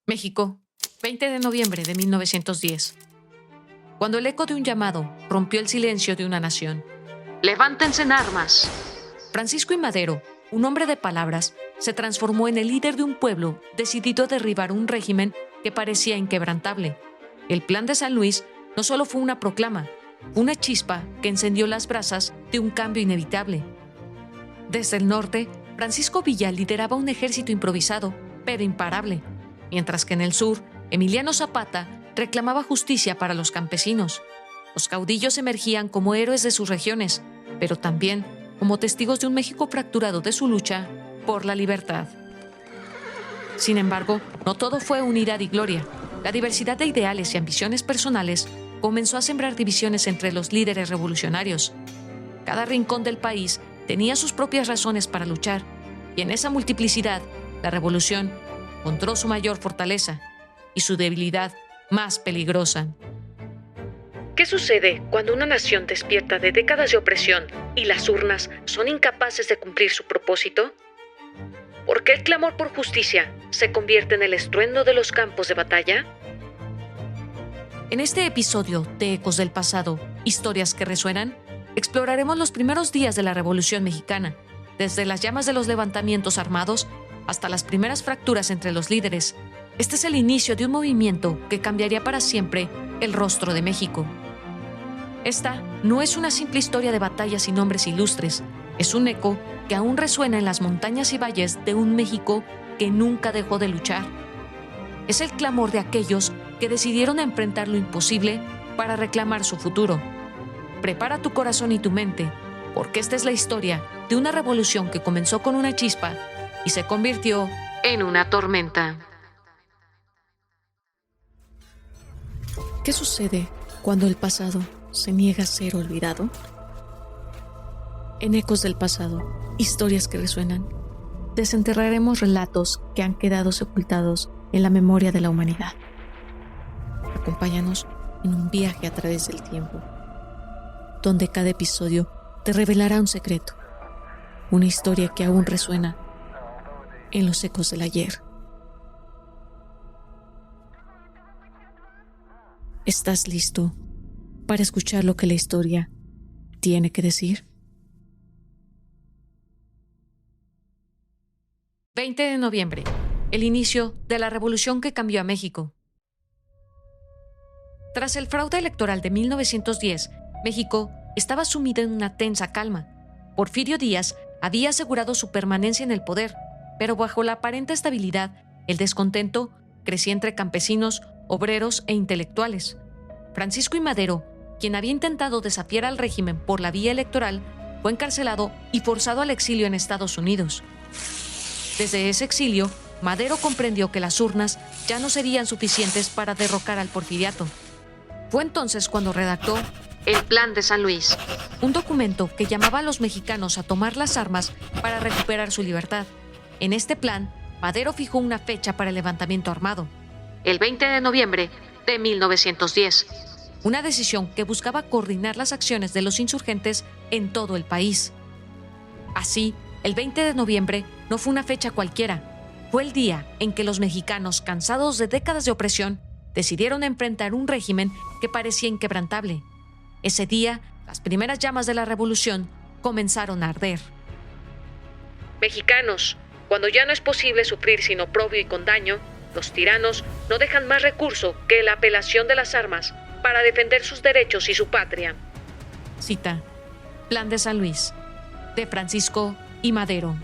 México, 20 de noviembre de 1910. Cuando el eco de un llamado rompió el silencio de una nación. ¡Levántense en armas! Francisco I. Madero, un hombre de palabras, se transformó en el líder de un pueblo decidido a derribar un régimen que parecía inquebrantable. El Plan de San Luis no solo fue una proclama, fue una chispa que encendió las brasas de un cambio inevitable. Desde el norte, Francisco Villa lideraba un ejército improvisado, pero imparable, mientras que en el sur, Emiliano Zapata reclamaba justicia para los campesinos. Los caudillos emergían como héroes de sus regiones, pero también como testigos de un México fracturado de su lucha por la libertad. Sin embargo, no todo fue unidad y gloria. La diversidad de ideales y ambiciones personales comenzó a sembrar divisiones entre los líderes revolucionarios. Cada rincón del país tenía sus propias razones para luchar, y en esa multiplicidad, la revolución encontró su mayor fortaleza y su debilidad más peligrosa. ¿Qué sucede cuando una nación despierta de décadas de opresión y las urnas son incapaces de cumplir su propósito? ¿Por qué el clamor por justicia se convierte en el estruendo de los campos de batalla? En este episodio de Ecos del Pasado, Historias que Resuenan, exploraremos los primeros días de la Revolución Mexicana, desde las llamas de los levantamientos armados hasta las primeras fracturas entre los líderes. Este es el inicio de un movimiento que cambiaría para siempre el rostro de México. Esta no es una simple historia de batallas y nombres ilustres, es un eco que aún resuena en las montañas y valles de un México que nunca dejó de luchar. Es el clamor de aquellos que decidieron enfrentar lo imposible para reclamar su futuro. Prepara tu corazón y tu mente, porque esta es la historia de una revolución que comenzó con una chispa y se convirtió en una tormenta. ¿Qué sucede cuando el pasado se niega a ser olvidado? En Ecos del Pasado, Historias que Resuenan, desenterraremos relatos que han quedado sepultados en la memoria de la humanidad. Acompáñanos en un viaje a través del tiempo, donde cada episodio te revelará un secreto, una historia que aún resuena en los ecos del ayer. ¿Estás listo para escuchar lo que la historia tiene que decir? 20 de noviembre, el inicio de la revolución que cambió a México. Tras el fraude electoral de 1910, México estaba sumido en una tensa calma. Porfirio Díaz había asegurado su permanencia en el poder, pero bajo la aparente estabilidad, el descontento crecía entre campesinos, obreros e intelectuales. Francisco I. Madero, quien había intentado desafiar al régimen por la vía electoral, fue encarcelado y forzado al exilio en Estados Unidos. Desde ese exilio, Madero comprendió que las urnas ya no serían suficientes para derrocar al porfiriato. Fue entonces cuando redactó el Plan de San Luis, un documento que llamaba a los mexicanos a tomar las armas para recuperar su libertad. En este plan, Madero fijó una fecha para el levantamiento armado, el 20 de noviembre de 1910, una decisión que buscaba coordinar las acciones de los insurgentes en todo el país. Así, el 20 de noviembre no fue una fecha cualquiera, fue el día en que los mexicanos, cansados de décadas de opresión, decidieron enfrentar un régimen que parecía inquebrantable. Ese día, las primeras llamas de la revolución comenzaron a arder. Mexicanos, cuando ya no es posible sufrir sin oprobio y con daño, los tiranos no dejan más recurso que la apelación de las armas para defender sus derechos y su patria. Cita: Plan de San Luis, de Francisco I. Madero.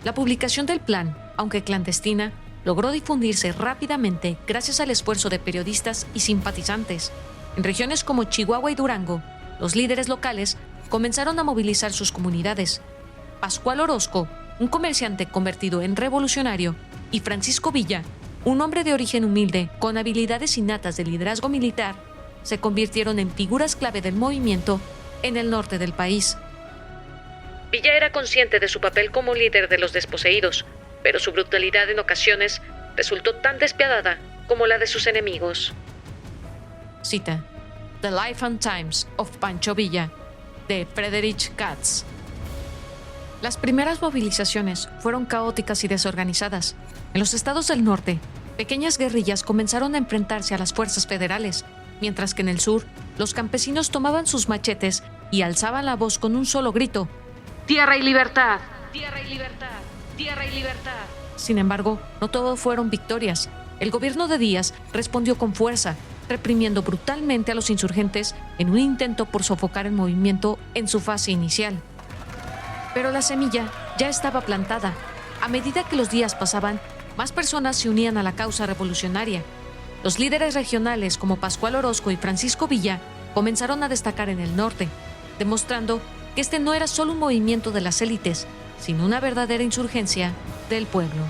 La publicación del plan, aunque clandestina, logró difundirse rápidamente gracias al esfuerzo de periodistas y simpatizantes. En regiones como Chihuahua y Durango, los líderes locales comenzaron a movilizar sus comunidades. Pascual Orozco, un comerciante convertido en revolucionario, y Francisco Villa, un hombre de origen humilde con habilidades innatas de liderazgo militar, se convirtieron en figuras clave del movimiento en el norte del país. Villa era consciente de su papel como líder de los desposeídos, pero su brutalidad en ocasiones resultó tan despiadada como la de sus enemigos. Cita: The Life and Times of Pancho Villa, de Friedrich Katz. Las primeras movilizaciones fueron caóticas y desorganizadas. En los estados del norte, pequeñas guerrillas comenzaron a enfrentarse a las fuerzas federales, mientras que en el sur, los campesinos tomaban sus machetes y alzaban la voz con un solo grito: ¡Tierra y libertad! ¡Tierra y libertad! ¡Tierra y libertad! Sin embargo, no todo fueron victorias. El gobierno de Díaz respondió con fuerza, reprimiendo brutalmente a los insurgentes en un intento por sofocar el movimiento en su fase inicial. Pero la semilla ya estaba plantada. A medida que los días pasaban, más personas se unían a la causa revolucionaria. Los líderes regionales como Pascual Orozco y Francisco Villa comenzaron a destacar en el norte, demostrando que este no era solo un movimiento de las élites, sino una verdadera insurgencia del pueblo.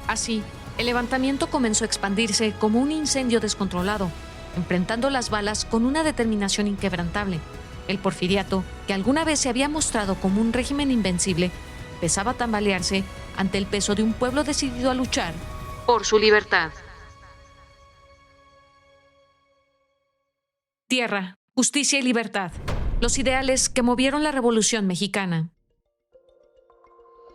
Así, el levantamiento comenzó a expandirse como un incendio descontrolado, enfrentando las balas con una determinación inquebrantable. El porfiriato, que alguna vez se había mostrado como un régimen invencible, empezaba a tambalearse ante el peso de un pueblo decidido a luchar por su libertad. Tierra, justicia y libertad. Los ideales que movieron la Revolución Mexicana.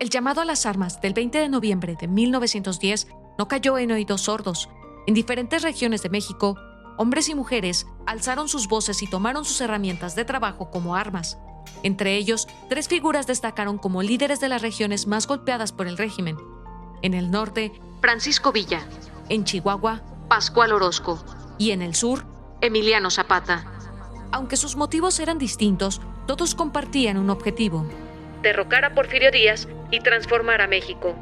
El llamado a las armas del 20 de noviembre de 1910 no cayó en oídos sordos. En diferentes regiones de México, hombres y mujeres alzaron sus voces y tomaron sus herramientas de trabajo como armas. Entre ellos, 3 figuras destacaron como líderes de las regiones más golpeadas por el régimen. En el norte, Francisco Villa. En Chihuahua, Pascual Orozco. Y en el sur, Emiliano Zapata. Aunque sus motivos eran distintos, todos compartían un objetivo: derrocar a Porfirio Díaz y transformar a México.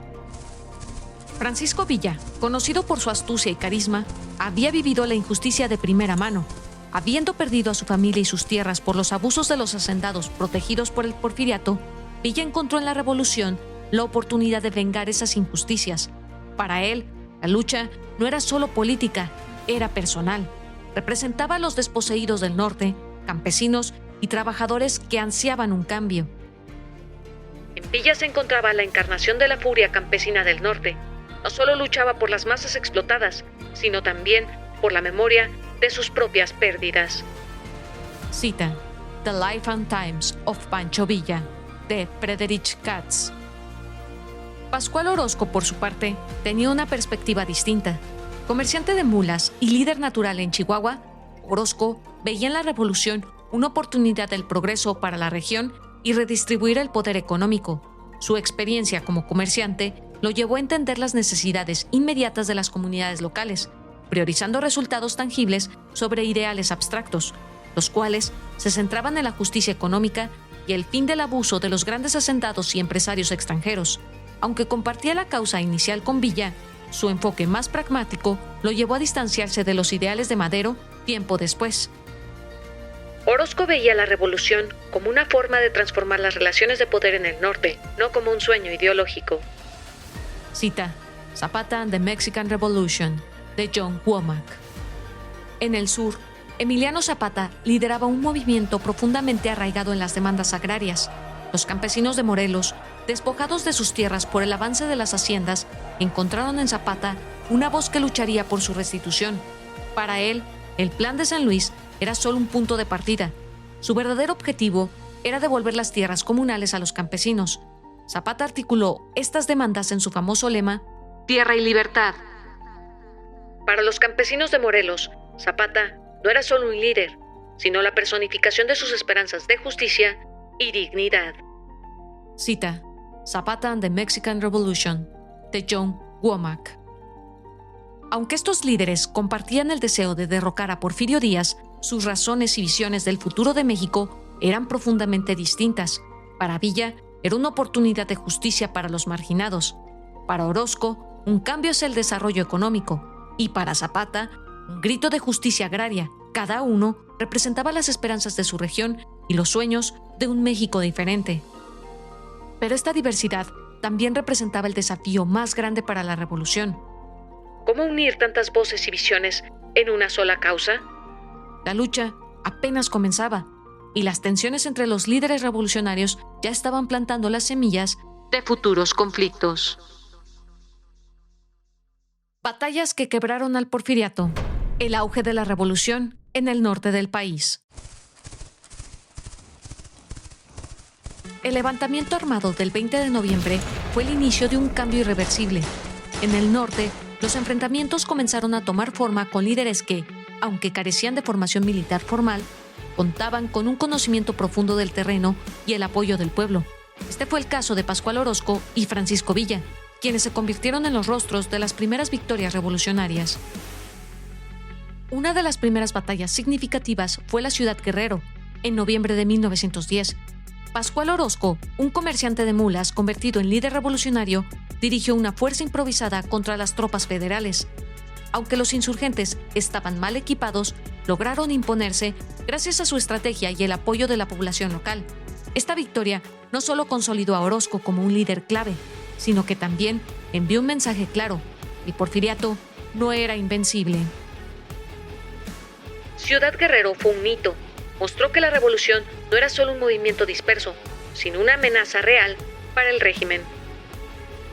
Francisco Villa, conocido por su astucia y carisma, había vivido la injusticia de primera mano. Habiendo perdido a su familia y sus tierras por los abusos de los hacendados protegidos por el porfiriato, Villa encontró en la revolución la oportunidad de vengar esas injusticias. Para él, la lucha no era solo política, era personal. Representaba a los desposeídos del norte, campesinos y trabajadores que ansiaban un cambio. En Villa se encontraba la encarnación de la furia campesina del norte. No solo luchaba por las masas explotadas, sino también por la memoria de sus propias pérdidas. Cita: The Life and Times of Pancho Villa, de Friedrich Katz. Pascual Orozco, por su parte, tenía una perspectiva distinta. Comerciante de mulas y líder natural en Chihuahua, Orozco veía en la revolución una oportunidad del progreso para la región y redistribuir el poder económico. Su experiencia como comerciante lo llevó a entender las necesidades inmediatas de las comunidades locales, priorizando resultados tangibles sobre ideales abstractos, los cuales se centraban en la justicia económica y el fin del abuso de los grandes hacendados y empresarios extranjeros. Aunque compartía la causa inicial con Villa, su enfoque más pragmático lo llevó a distanciarse de los ideales de Madero tiempo después. Orozco veía la revolución como una forma de transformar las relaciones de poder en el norte, no como un sueño ideológico. Cita: Zapata and the Mexican Revolution, de John Womack. En el sur, Emiliano Zapata lideraba un movimiento profundamente arraigado en las demandas agrarias. Los campesinos de Morelos, despojados de sus tierras por el avance de las haciendas, encontraron en Zapata una voz que lucharía por su restitución. Para él, el Plan de San Luis era solo un punto de partida. Su verdadero objetivo era devolver las tierras comunales a los campesinos. Zapata articuló estas demandas en su famoso lema: Tierra y libertad. Para los campesinos de Morelos, Zapata no era solo un líder, sino la personificación de sus esperanzas de justicia y dignidad. Cita: Zapata and the Mexican Revolution, de John Womack. Aunque estos líderes compartían el deseo de derrocar a Porfirio Díaz, sus razones y visiones del futuro de México eran profundamente distintas. Para Villa, era una oportunidad de justicia para los marginados. Para Orozco, un cambio es el desarrollo económico. Y para Zapata, un grito de justicia agraria. Cada uno representaba las esperanzas de su región y los sueños de un México diferente. Pero esta diversidad también representaba el desafío más grande para la revolución. ¿Cómo unir tantas voces y visiones en una sola causa? La lucha apenas comenzaba, y las tensiones entre los líderes revolucionarios ya estaban plantando las semillas de futuros conflictos. Batallas que quebraron al porfiriato. El auge de la revolución en el norte del país. El levantamiento armado del 20 de noviembre fue el inicio de un cambio irreversible. En el norte, los enfrentamientos comenzaron a tomar forma con líderes que, aunque carecían de formación militar formal, contaban con un conocimiento profundo del terreno y el apoyo del pueblo. Este fue el caso de Pascual Orozco y Francisco Villa, quienes se convirtieron en los rostros de las primeras victorias revolucionarias. Una de las primeras batallas significativas fue la Ciudad Guerrero, en noviembre de 1910. Pascual Orozco, un comerciante de mulas convertido en líder revolucionario, dirigió una fuerza improvisada contra las tropas federales. Aunque los insurgentes estaban mal equipados, lograron imponerse gracias a su estrategia y el apoyo de la población local. Esta victoria no solo consolidó a Orozco como un líder clave, sino que también envió un mensaje claro: el porfiriato no era invencible. Ciudad Guerrero fue un hito. Mostró que la revolución no era solo un movimiento disperso, sino una amenaza real para el régimen.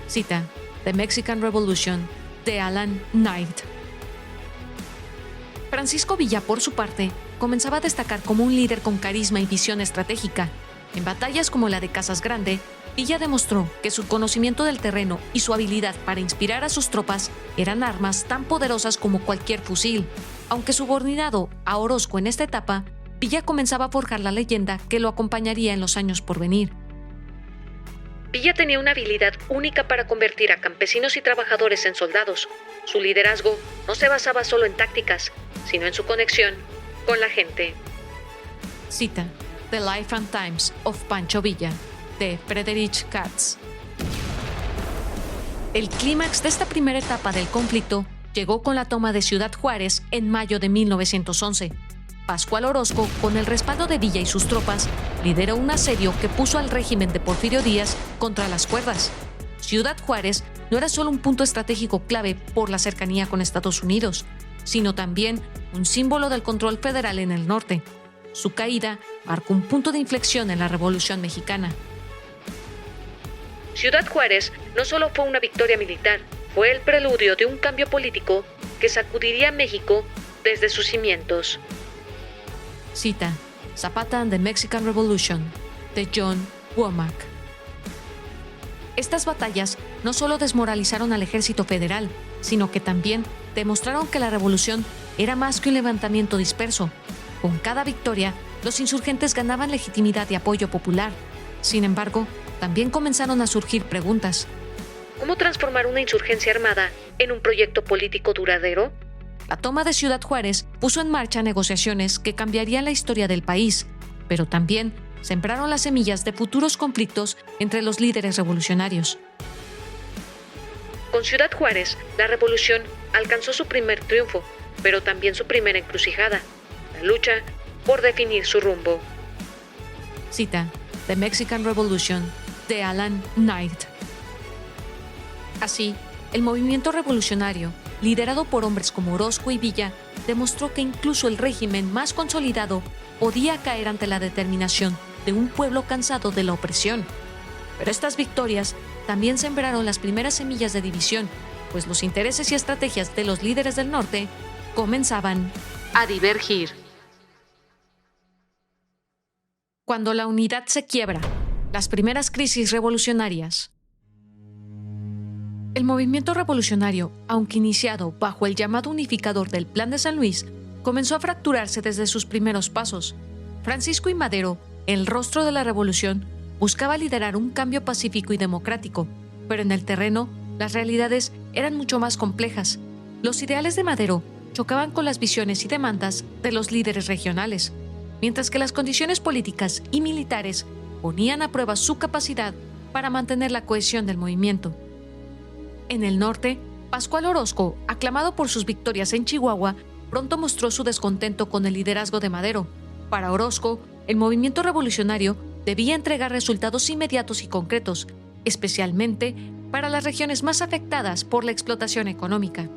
Cita: The Mexican Revolution, de Alan Knight. Francisco Villa, por su parte, comenzaba a destacar como un líder con carisma y visión estratégica. En batallas como la de Casas Grande, Villa demostró que su conocimiento del terreno y su habilidad para inspirar a sus tropas eran armas tan poderosas como cualquier fusil. Aunque subordinado a Orozco en esta etapa, Villa comenzaba a forjar la leyenda que lo acompañaría en los años por venir. Villa tenía una habilidad única para convertir a campesinos y trabajadores en soldados. Su liderazgo no se basaba solo en tácticas, sino en su conexión con la gente. Cita: The Life and Times of Pancho Villa, de Friedrich Katz. El clímax de esta primera etapa del conflicto llegó con la toma de Ciudad Juárez en mayo de 1911. Pascual Orozco, con el respaldo de Villa y sus tropas, lideró un asedio que puso al régimen de Porfirio Díaz contra las cuerdas. Ciudad Juárez no era solo un punto estratégico clave por la cercanía con Estados Unidos, sino también un símbolo del control federal en el norte. Su caída marcó un punto de inflexión en la Revolución Mexicana. Ciudad Juárez no solo fue una victoria militar, fue el preludio de un cambio político que sacudiría a México desde sus cimientos. Cita: Zapata and the Mexican Revolution, de John Womack. Estas batallas no solo desmoralizaron al ejército federal, sino que también demostraron que la revolución era más que un levantamiento disperso. Con cada victoria, los insurgentes ganaban legitimidad y apoyo popular. Sin embargo, también comenzaron a surgir preguntas. ¿Cómo transformar una insurgencia armada en un proyecto político duradero? La toma de Ciudad Juárez puso en marcha negociaciones que cambiarían la historia del país, pero también sembraron las semillas de futuros conflictos entre los líderes revolucionarios. Con Ciudad Juárez, la revolución alcanzó su primer triunfo, pero también su primera encrucijada: la lucha por definir su rumbo. Cita: The Mexican Revolution, de Alan Knight. Así, el movimiento revolucionario, liderado por hombres como Orozco y Villa, demostró que incluso el régimen más consolidado podía caer ante la determinación de un pueblo cansado de la opresión. Pero estas victorias también sembraron las primeras semillas de división, pues los intereses y estrategias de los líderes del norte comenzaban a divergir. Cuando la unidad se quiebra, las primeras crisis revolucionarias. El movimiento revolucionario, aunque iniciado bajo el llamado unificador del Plan de San Luis, comenzó a fracturarse desde sus primeros pasos. Francisco I. Madero, el rostro de la revolución, buscaba liderar un cambio pacífico y democrático, pero en el terreno, las realidades eran mucho más complejas. Los ideales de Madero chocaban con las visiones y demandas de los líderes regionales, mientras que las condiciones políticas y militares ponían a prueba su capacidad para mantener la cohesión del movimiento. En el norte, Pascual Orozco, aclamado por sus victorias en Chihuahua, pronto mostró su descontento con el liderazgo de Madero. Para Orozco, el movimiento revolucionario debía entregar resultados inmediatos y concretos, especialmente para las regiones más afectadas por la explotación económica.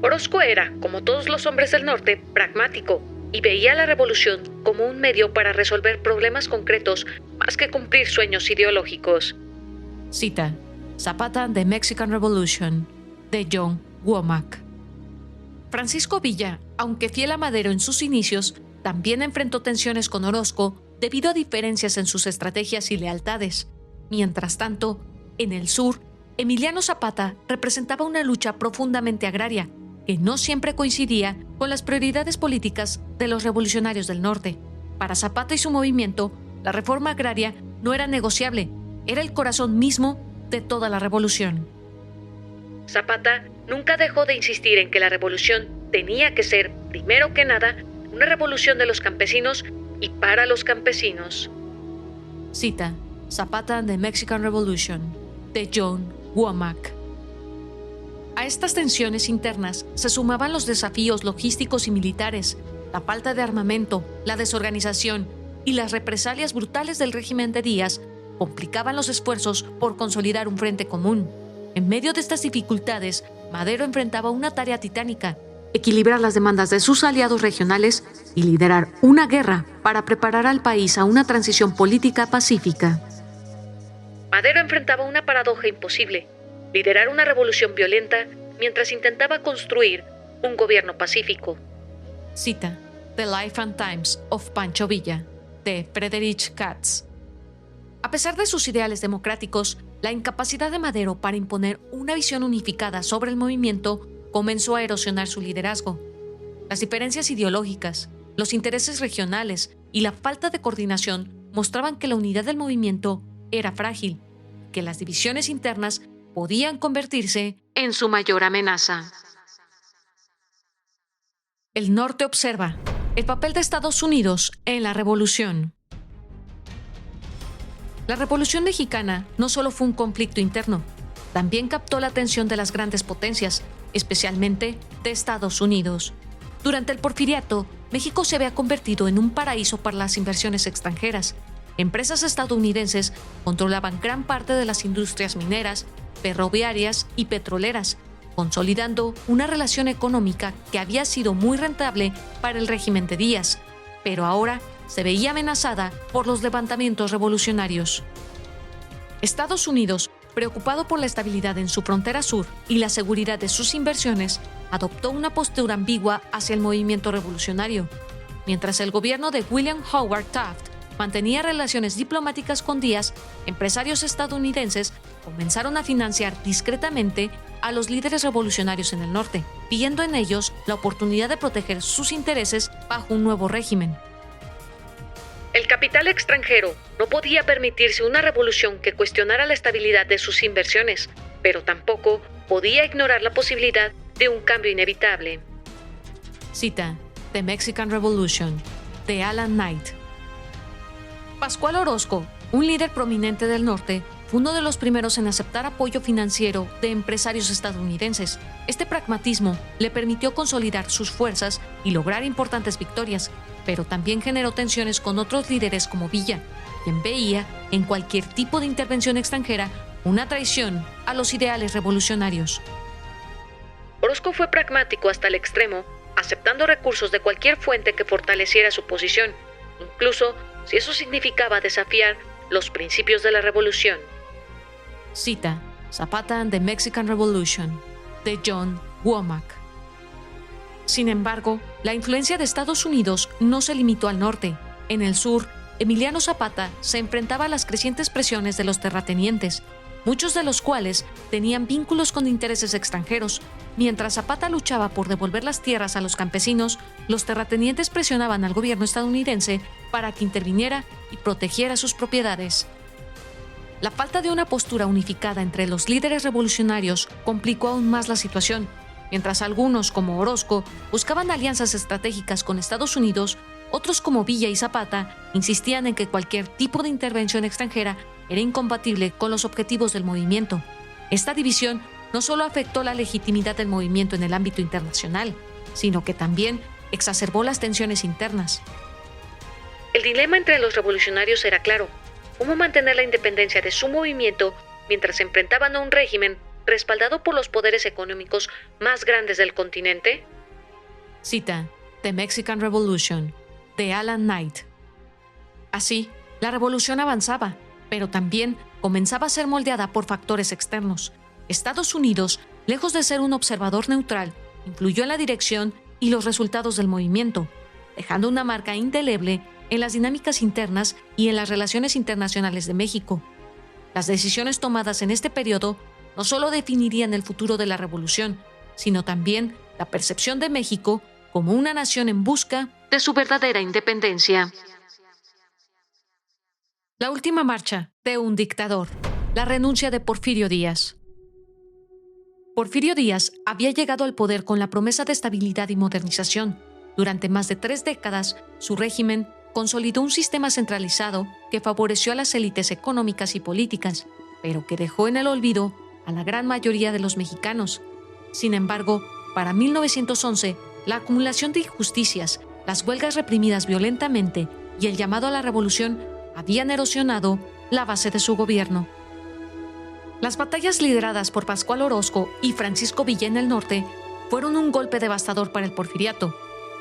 Orozco era, como todos los hombres del norte, pragmático y veía la revolución como un medio para resolver problemas concretos más que cumplir sueños ideológicos. Cita: Zapata and the Mexican Revolution, de John Womack. Francisco Villa, aunque fiel a Madero en sus inicios, también enfrentó tensiones con Orozco debido a diferencias en sus estrategias y lealtades. Mientras tanto, en el sur, Emiliano Zapata representaba una lucha profundamente agraria, que no siempre coincidía con las prioridades políticas de los revolucionarios del norte. Para Zapata y su movimiento, la reforma agraria no era negociable, era el corazón mismo de toda la revolución. Zapata nunca dejó de insistir en que la revolución tenía que ser, primero que nada, una revolución de los campesinos y para los campesinos. Cita: Zapata and the Mexican Revolution, de John Womack. A estas tensiones internas se sumaban los desafíos logísticos y militares, la falta de armamento, la desorganización y las represalias brutales del régimen de Díaz complicaban los esfuerzos por consolidar un frente común. En medio de estas dificultades, Madero enfrentaba una tarea titánica: equilibrar las demandas de sus aliados regionales y liderar una guerra para preparar al país a una transición política pacífica. Madero enfrentaba una paradoja imposible: liderar una revolución violenta mientras intentaba construir un gobierno pacífico. Cita: The Life and Times of Pancho Villa, de Friedrich Katz. A pesar de sus ideales democráticos, la incapacidad de Madero para imponer una visión unificada sobre el movimiento comenzó a erosionar su liderazgo. Las diferencias ideológicas, los intereses regionales y la falta de coordinación mostraban que la unidad del movimiento era frágil, que las divisiones internas podían convertirse en su mayor amenaza. El norte observa el papel de Estados Unidos en la revolución. La Revolución Mexicana no solo fue un conflicto interno, también captó la atención de las grandes potencias, especialmente de Estados Unidos. Durante el Porfiriato, México se había convertido en un paraíso para las inversiones extranjeras. Empresas estadounidenses controlaban gran parte de las industrias mineras, ferroviarias y petroleras, consolidando una relación económica que había sido muy rentable para el régimen de Díaz, pero ahora se veía amenazada por los levantamientos revolucionarios. Estados Unidos, preocupado por la estabilidad en su frontera sur y la seguridad de sus inversiones, adoptó una postura ambigua hacia el movimiento revolucionario. Mientras el gobierno de William Howard Taft mantenía relaciones diplomáticas con Díaz, empresarios estadounidenses comenzaron a financiar discretamente a los líderes revolucionarios en el norte, viendo en ellos la oportunidad de proteger sus intereses bajo un nuevo régimen. El capital extranjero no podía permitirse una revolución que cuestionara la estabilidad de sus inversiones, pero tampoco podía ignorar la posibilidad de un cambio inevitable. Cita: The Mexican Revolution, de Alan Knight. Pascual Orozco, un líder prominente del norte, fue uno de los primeros en aceptar apoyo financiero de empresarios estadounidenses. Este pragmatismo le permitió consolidar sus fuerzas y lograr importantes victorias, pero también generó tensiones con otros líderes como Villa, quien veía en cualquier tipo de intervención extranjera una traición a los ideales revolucionarios. Orozco fue pragmático hasta el extremo, aceptando recursos de cualquier fuente que fortaleciera su posición, incluso si eso significaba desafiar los principios de la revolución. Cita: Zapata and the Mexican Revolution, de John Womack. Sin embargo, la influencia de Estados Unidos no se limitó al norte. En el sur, Emiliano Zapata se enfrentaba a las crecientes presiones de los terratenientes, muchos de los cuales tenían vínculos con intereses extranjeros. Mientras Zapata luchaba por devolver las tierras a los campesinos, los terratenientes presionaban al gobierno estadounidense para que interviniera y protegiera sus propiedades. La falta de una postura unificada entre los líderes revolucionarios complicó aún más la situación. Mientras algunos, como Orozco, buscaban alianzas estratégicas con Estados Unidos, otros como Villa y Zapata insistían en que cualquier tipo de intervención extranjera era incompatible con los objetivos del movimiento. Esta división no solo afectó la legitimidad del movimiento en el ámbito internacional, sino que también exacerbó las tensiones internas. El dilema entre los revolucionarios era claro: cómo mantener la independencia de su movimiento mientras se enfrentaban a un régimen respaldado por los poderes económicos más grandes del continente. Cita: The Mexican Revolution, de Alan Knight. Así, la revolución avanzaba, pero también comenzaba a ser moldeada por factores externos. Estados Unidos, lejos de ser un observador neutral, influyó en la dirección y los resultados del movimiento, dejando una marca indeleble en las dinámicas internas y en las relaciones internacionales de México. Las decisiones tomadas en este periodo no solo definirían el futuro de la revolución, sino también la percepción de México como una nación en busca de su verdadera independencia. La última marcha de un dictador, la renuncia de Porfirio Díaz. Porfirio Díaz había llegado al poder con la promesa de estabilidad y modernización. Durante más de 3 décadas, su régimen consolidó un sistema centralizado que favoreció a las élites económicas y políticas, pero que dejó en el olvido a la gran mayoría de los mexicanos. Sin embargo, para 1911, la acumulación de injusticias, las huelgas reprimidas violentamente y el llamado a la revolución habían erosionado la base de su gobierno. Las batallas lideradas por Pascual Orozco y Francisco Villa en el norte fueron un golpe devastador para el porfiriato.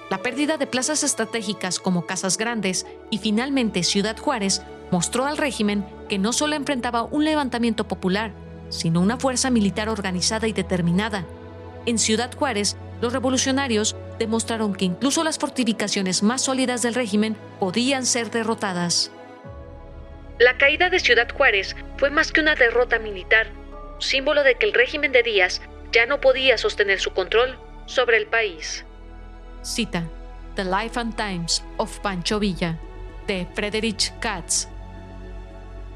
La pérdida de plazas estratégicas como Casas Grandes y finalmente Ciudad Juárez mostró al régimen que no solo enfrentaba un levantamiento popular, sino una fuerza militar organizada y determinada. En Ciudad Juárez, los revolucionarios demostraron que incluso las fortificaciones más sólidas del régimen podían ser derrotadas. La caída de Ciudad Juárez fue más que una derrota militar, símbolo de que el régimen de Díaz ya no podía sostener su control sobre el país. Cita: The Life and Times of Pancho Villa, de Friedrich Katz.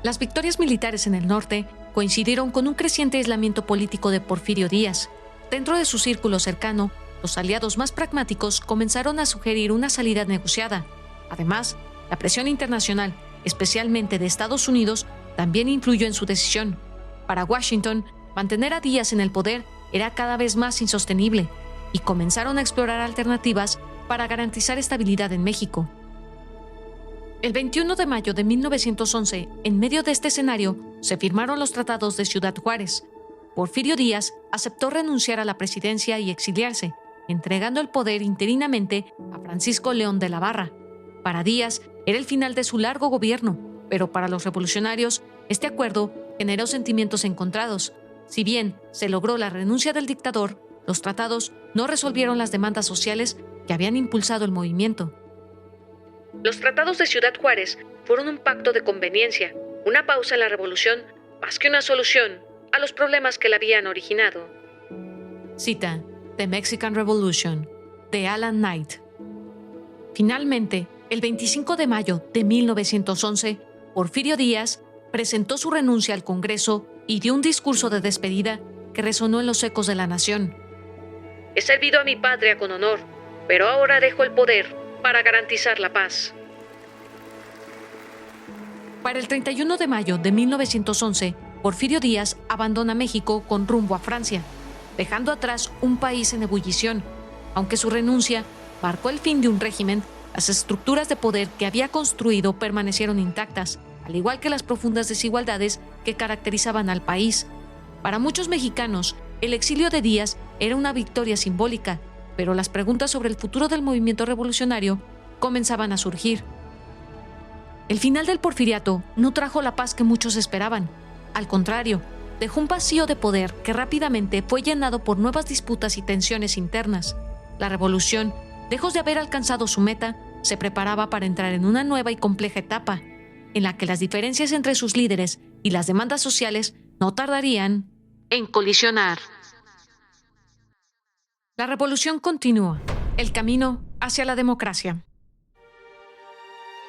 Las victorias militares en el norte coincidieron con un creciente aislamiento político de Porfirio Díaz. Dentro de su círculo cercano, los aliados más pragmáticos comenzaron a sugerir una salida negociada. Además, la presión internacional, especialmente de Estados Unidos, también influyó en su decisión. Para Washington, mantener a Díaz en el poder era cada vez más insostenible, y comenzaron a explorar alternativas para garantizar estabilidad en México. El 21 de mayo de 1911, en medio de este escenario, se firmaron los tratados de Ciudad Juárez. Porfirio Díaz aceptó renunciar a la presidencia y exiliarse, entregando el poder interinamente a Francisco León de la Barra. Para Díaz era el final de su largo gobierno, pero para los revolucionarios este acuerdo generó sentimientos encontrados. Si bien se logró la renuncia del dictador, los tratados no resolvieron las demandas sociales que habían impulsado el movimiento. Los tratados de Ciudad Juárez fueron un pacto de conveniencia, una pausa en la revolución, más que una solución a los problemas que la habían originado. Cita: The Mexican Revolution, de Alan Knight. Finalmente, el 25 de mayo de 1911, Porfirio Díaz presentó su renuncia al Congreso y dio un discurso de despedida que resonó en los ecos de la nación. He servido a mi patria con honor, pero ahora dejo el poder para garantizar la paz. Para el 31 de mayo de 1911, Porfirio Díaz abandona México con rumbo a Francia, dejando atrás un país en ebullición. Aunque su renuncia marcó el fin de un régimen, las estructuras de poder que había construido permanecieron intactas, al igual que las profundas desigualdades que caracterizaban al país. Para muchos mexicanos, el exilio de Díaz era una victoria simbólica, pero las preguntas sobre el futuro del movimiento revolucionario comenzaban a surgir. El final del porfiriato no trajo la paz que muchos esperaban. Al contrario, dejó un vacío de poder que rápidamente fue llenado por nuevas disputas y tensiones internas. La revolución, lejos de haber alcanzado su meta, se preparaba para entrar en una nueva y compleja etapa, en la que las diferencias entre sus líderes y las demandas sociales no tardarían en colisionar. La revolución continúa, el camino hacia la democracia.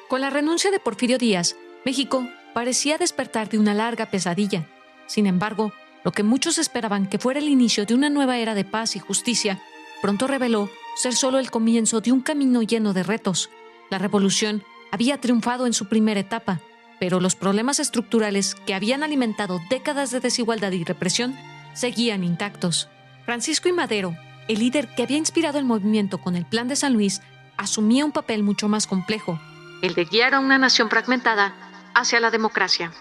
Con la renuncia de Porfirio Díaz, México parecía despertar de una larga pesadilla. Sin embargo, lo que muchos esperaban que fuera el inicio de una nueva era de paz y justicia, pronto reveló ser solo el comienzo de un camino lleno de retos. La revolución había triunfado en su primera etapa, pero los problemas estructurales que habían alimentado décadas de desigualdad y represión seguían intactos. Francisco I. Madero, el líder que había inspirado el movimiento con el Plan de San Luis, asumía un papel mucho más complejo, el de guiar a una nación fragmentada hacia la democracia.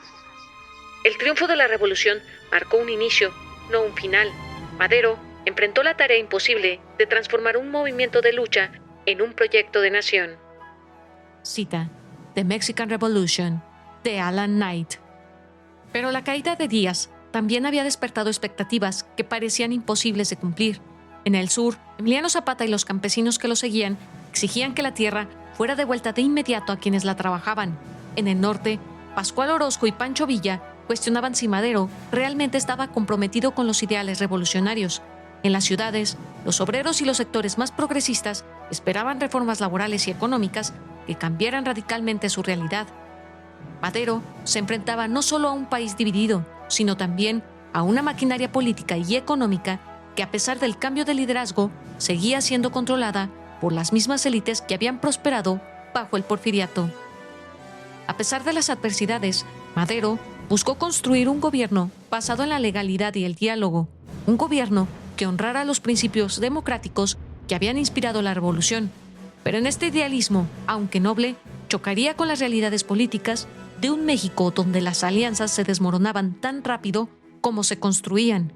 El triunfo de la revolución marcó un inicio, no un final. Madero enfrentó la tarea imposible de transformar un movimiento de lucha en un proyecto de nación. Cita: The Mexican Revolution, de Alan Knight. Pero la caída de Díaz también había despertado expectativas que parecían imposibles de cumplir. En el sur, Emiliano Zapata y los campesinos que lo seguían exigían que la tierra fuera devuelta de inmediato a quienes la trabajaban. En el norte, Pascual Orozco y Pancho Villa cuestionaban si Madero realmente estaba comprometido con los ideales revolucionarios. En las ciudades, los obreros y los sectores más progresistas esperaban reformas laborales y económicas que cambiaran radicalmente su realidad. Madero se enfrentaba no solo a un país dividido, sino también a una maquinaria política y económica que, a pesar del cambio de liderazgo, seguía siendo controlada por las mismas élites que habían prosperado bajo el porfiriato. A pesar de las adversidades, Madero buscó construir un gobierno basado en la legalidad y el diálogo, un gobierno que honrara los principios democráticos que habían inspirado la revolución. Pero en este idealismo, aunque noble, chocaría con las realidades políticas de un México donde las alianzas se desmoronaban tan rápido como se construían.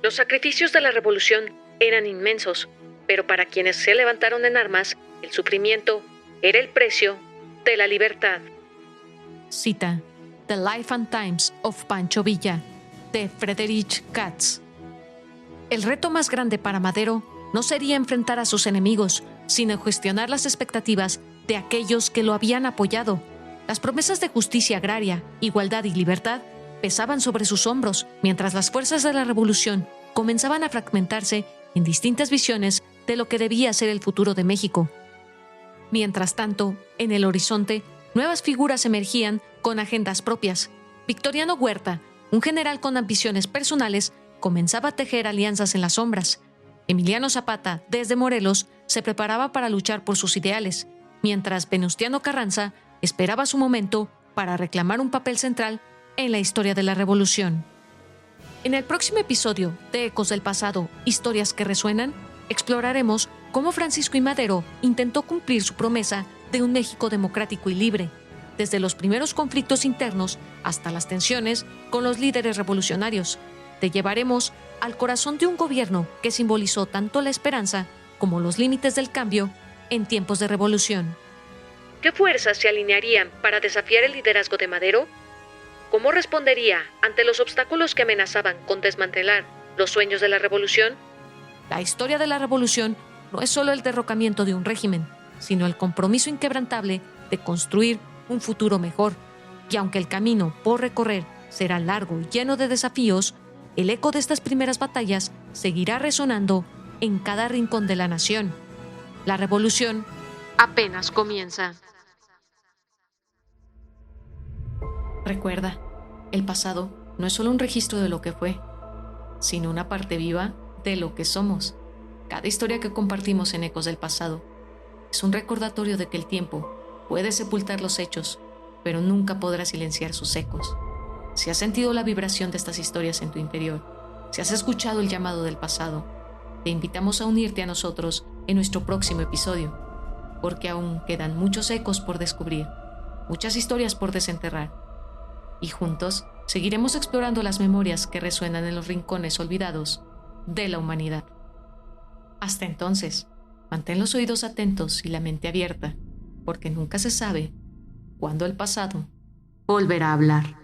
Los sacrificios de la revolución eran inmensos, pero para quienes se levantaron en armas, el sufrimiento era el precio de la libertad. Cita: The Life and Times of Pancho Villa, de Friedrich Katz. El reto más grande para Madero no sería enfrentar a sus enemigos, sino gestionar las expectativas de aquellos que lo habían apoyado. Las promesas de justicia agraria, igualdad y libertad pesaban sobre sus hombros, mientras las fuerzas de la revolución comenzaban a fragmentarse en distintas visiones de lo que debía ser el futuro de México. Mientras tanto, en el horizonte, nuevas figuras emergían con agendas propias. Victoriano Huerta, un general con ambiciones personales, comenzaba a tejer alianzas en las sombras. Emiliano Zapata, desde Morelos, se preparaba para luchar por sus ideales, mientras Venustiano Carranza esperaba su momento para reclamar un papel central en la historia de la revolución. En el próximo episodio de Ecos del Pasado, Historias que Resuenan, exploraremos cómo Francisco I. Madero intentó cumplir su promesa de un México democrático y libre, desde los primeros conflictos internos hasta las tensiones con los líderes revolucionarios. Te llevaremos al corazón de un gobierno que simbolizó tanto la esperanza como los límites del cambio en tiempos de revolución. ¿Qué fuerzas se alinearían para desafiar el liderazgo de Madero? ¿Cómo respondería ante los obstáculos que amenazaban con desmantelar los sueños de la revolución? La historia de la revolución no es solo el derrocamiento de un régimen, sino el compromiso inquebrantable de construir un futuro mejor. Y aunque el camino por recorrer será largo y lleno de desafíos, el eco de estas primeras batallas seguirá resonando en cada rincón de la nación. La revolución apenas comienza. Recuerda, el pasado no es solo un registro de lo que fue, sino una parte viva de lo que somos. Cada historia que compartimos en Ecos del Pasado es un recordatorio de que el tiempo puede sepultar los hechos, pero nunca podrá silenciar sus ecos. Si has sentido la vibración de estas historias en tu interior, si has escuchado el llamado del pasado, te invitamos a unirte a nosotros en nuestro próximo episodio, porque aún quedan muchos ecos por descubrir, muchas historias por desenterrar, y juntos seguiremos explorando las memorias que resuenan en los rincones olvidados de la humanidad. Hasta entonces, mantén los oídos atentos y la mente abierta, porque nunca se sabe cuándo el pasado volverá a hablar.